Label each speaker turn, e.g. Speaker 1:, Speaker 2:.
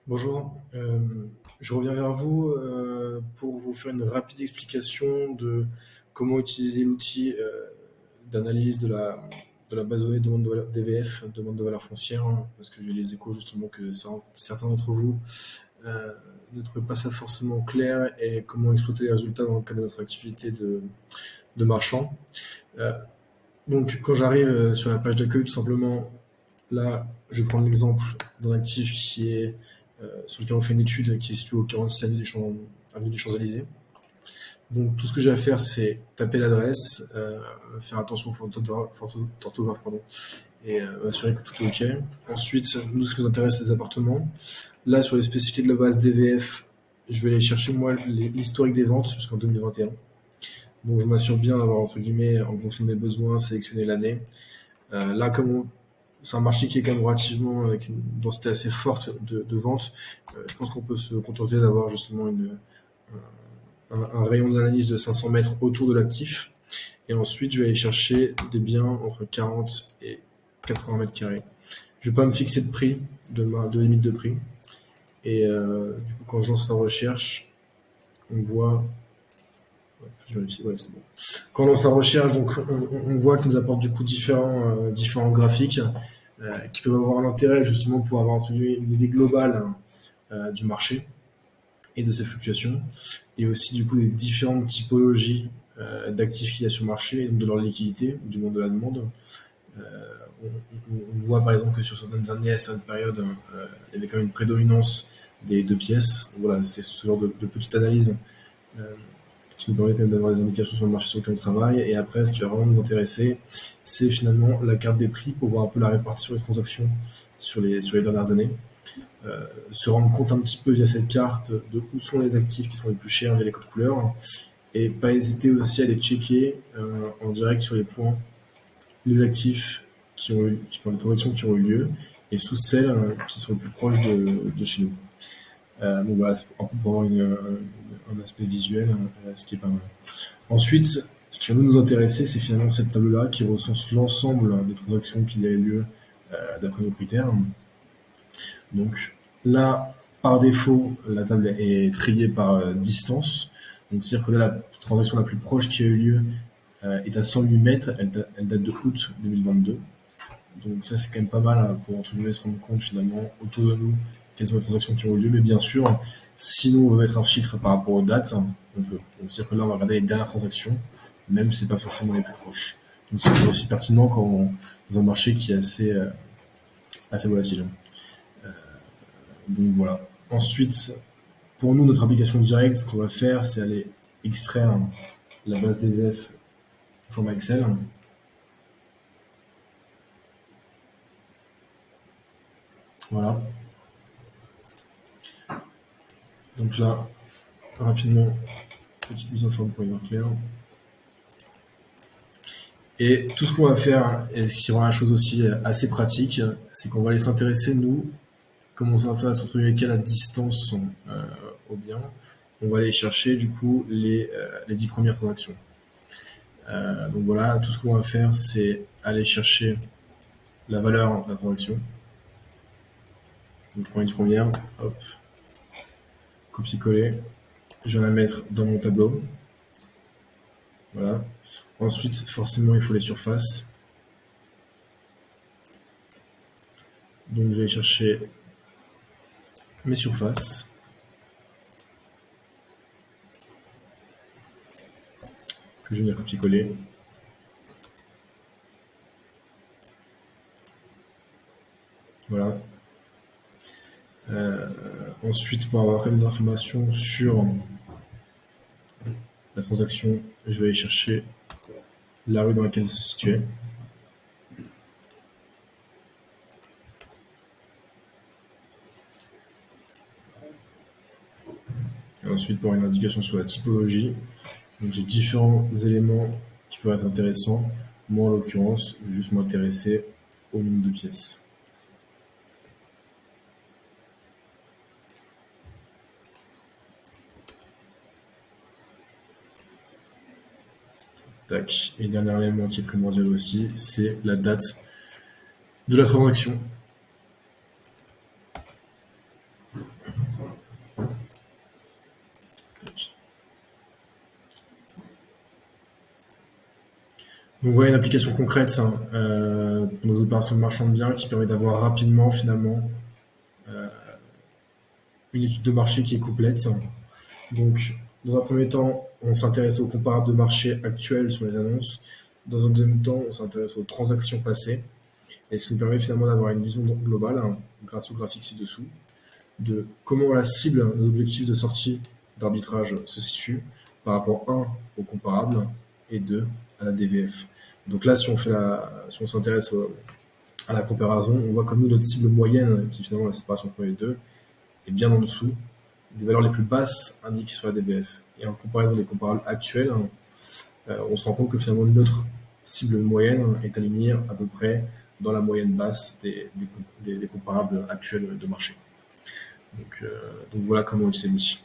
Speaker 1: Bonjour, je reviens vers vous pour vous faire une rapide explication de comment utiliser l'outil d'analyse de la base de données demande de valeur, DVF, demande de valeur foncière, hein, parce que j'ai les échos justement que certains d'entre vous euh, ne trouvent pas ça forcément clair et comment exploiter les résultats dans le cadre de notre activité de marchand. Euh, donc quand j'arrive sur la page d'accueil, tout simplement, là, je vais prendre l'exemple d'un actif qui est sur lequel on fait une étude qui est située au 46 avenue des Champs-Élysées. Donc tout ce que j'ai à faire, c'est taper l'adresse, faire attention aux fautes d'orthographe, pardon, et assurer que tout est OK. Ensuite, nous, ce qui nous intéresse, c'est les appartements. Là, sur les spécificités de la base DVF, je vais aller chercher, moi, l'historique des ventes jusqu'en 2021. Donc je m'assure bien d'avoir, entre guillemets, en fonction de mes besoins, sélectionné l'année. Là, c'est un marché qui est quand même relativement avec une densité assez forte de ventes. Je pense qu'on peut se contenter d'avoir justement un rayon d'analyse de 500 mètres autour de l'actif. Et ensuite, je vais aller chercher des biens entre 40 et 80 mètres carrés. Je ne vais pas me fixer de prix, de limite de prix. Et du coup, quand je lance la recherche, on voit. Je vérifie, ouais, c'est bon. Quand on lance la recherche, donc on voit qu'il nous apporte du coup différents graphiques qui peuvent avoir l'intérêt justement pour avoir une idée globale du marché et de ses fluctuations, et aussi du coup des différentes typologies d'actifs qu'il y a sur le marché, et donc de leur liquidité, ou du moins de la demande. Euh, on voit par exemple que sur certaines années, à certaines périodes, il y avait quand même une prédominance des deux pièces. Donc voilà, c'est ce genre de petite analyse euh, qui nous permet quand même d'avoir des indications sur le marché sur lequel on travaille. Et après, ce qui va vraiment nous intéresser, c'est finalement la carte des prix pour voir un peu la répartition des transactions sur les dernières années. Se rendre compte un petit peu via cette carte de où sont les actifs qui sont les plus chers via les codes couleurs, et pas hésiter aussi à les checker en direct sur les points, les actifs qui font les transactions qui ont eu lieu, et sous celles qui sont les plus proches de chez nous. Donc voilà, c'est un peu pour avoir un aspect visuel, ce qui est pas mal. Ensuite, ce qui va nous intéresser, c'est finalement cette table-là qui recense l'ensemble des transactions qu'il y a eu lieu d'après nos critères. Donc là, par défaut, la table est triée par distance. Donc c'est-à-dire que là, la transaction la plus proche qui a eu lieu est à 108 mètres. Elle date de août 2022. Donc ça, c'est quand même pas mal pour entre guillemets se rendre compte finalement autour de nous quelles sont les transactions qui ont eu lieu. Mais bien sûr, si nous on veut mettre un filtre par rapport aux dates, on peut. Donc c'est-à-dire que là, on va regarder les dernières transactions, même si c'est pas forcément les plus proches. Donc c'est aussi pertinent dans un marché qui est assez volatile. Donc voilà. Ensuite, pour nous, notre application directe, ce qu'on va faire, c'est aller extraire la base DVF au format Excel. Voilà. Donc là, rapidement, petite mise en forme pour y voir clair. Et tout ce qu'on va faire, et ce qui rend la chose aussi assez pratique, c'est qu'on va aller s'intéresser, nous, comme on s'intéresse entre guillemets qu'à la distance au bien, on va aller chercher du coup les 10 premières transactions. Donc voilà, tout ce qu'on va faire, c'est aller chercher la valeur de la transaction. Donc je prends les 10 premières, hop, copier-coller, je vais la mettre dans mon tableau. Voilà. Ensuite, forcément, il faut les surfaces. Donc je vais chercher mes surfaces. Que je vais venir copier-coller. Voilà. Ensuite, pour avoir des informations sur la transaction, je vais aller chercher la rue dans laquelle elle se situait. Et ensuite, pour une indication sur la typologie, donc j'ai différents éléments qui peuvent être intéressants. Moi, en l'occurrence, je vais juste m'intéresser au nombre de pièces. Tac. Et dernier élément qui est primordial aussi, c'est la date de la transaction. Donc voilà une application concrète hein, pour nos opérations de marchand de biens qui permet d'avoir rapidement finalement euh, une étude de marché qui est complète. Donc dans un premier temps, on s'intéresse aux comparables de marché actuels sur les annonces. Dans un deuxième temps, on s'intéresse aux transactions passées. Et ce qui nous permet finalement d'avoir une vision globale, hein, grâce au graphique ci-dessous, de comment la cible, nos objectifs de sortie d'arbitrage se situent par rapport, un, au comparable et deux, à la DVF. Donc là, si on s'intéresse à la comparaison, on voit comme nous notre cible moyenne, qui est finalement la séparation entre les deux, est bien en dessous. Les valeurs les plus basses indiquent sur la DVF. Et en comparaison des comparables actuels, hein, on se rend compte que finalement notre cible moyenne est alignée à peu près dans la moyenne basse des comparables actuels de marché. Donc voilà comment utiliser l'outil.